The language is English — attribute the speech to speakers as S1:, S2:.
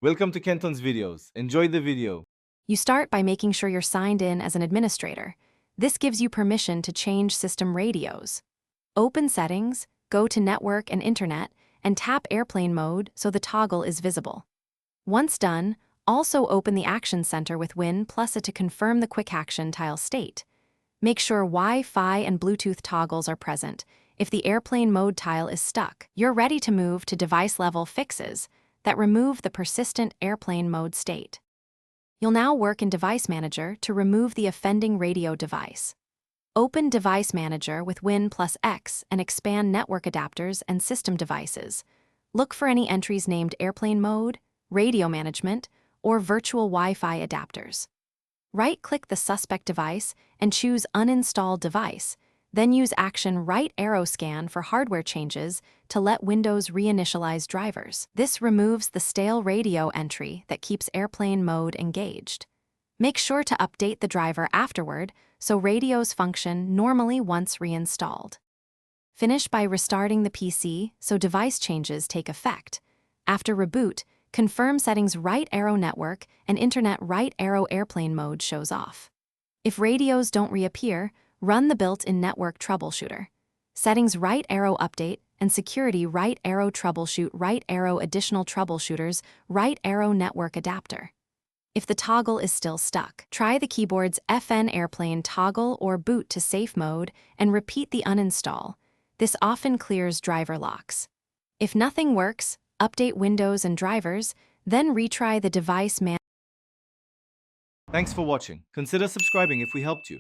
S1: Welcome to Kenton's videos. Enjoy the video.
S2: You start by making sure you're signed in as an administrator. This gives you permission to change system radios. Open Settings, go to Network and Internet, and tap Airplane Mode so the toggle is visible. Once done, also open the Action Center with Win plus A to confirm the Quick Action tile state. Make sure Wi-Fi and Bluetooth toggles are present. If the Airplane Mode tile is stuck, you're ready to move to device-level fixes that remove the persistent Airplane Mode state. You'll now work in Device Manager to remove the offending radio device. Open Device Manager with Win plus X and expand network adapters and system devices. Look for any entries named Airplane Mode, Radio Management, or Virtual Wi-Fi adapters. Right-click the suspect device and choose Uninstall Device, then use Action Right Arrow Scan for hardware changes to let Windows reinitialize drivers. This removes the stale radio entry that keeps Airplane Mode engaged. Make sure to update the driver afterward so radios function normally once reinstalled. Finish by restarting the PC so device changes take effect. After reboot, confirm settings Right Arrow Network and Internet Right Arrow Airplane Mode shows off. If radios don't reappear, run the built-in Network Troubleshooter. Settings Right Arrow Update and Security Right Arrow Troubleshoot Right Arrow Additional Troubleshooters Right Arrow Network Adapter. If the toggle is still stuck, try the keyboard's FN Airplane toggle or boot to safe mode and repeat the uninstall. This often clears driver locks. If nothing works, update Windows and drivers, then retry the device
S1: Thanks for watching. Consider subscribing if we helped you.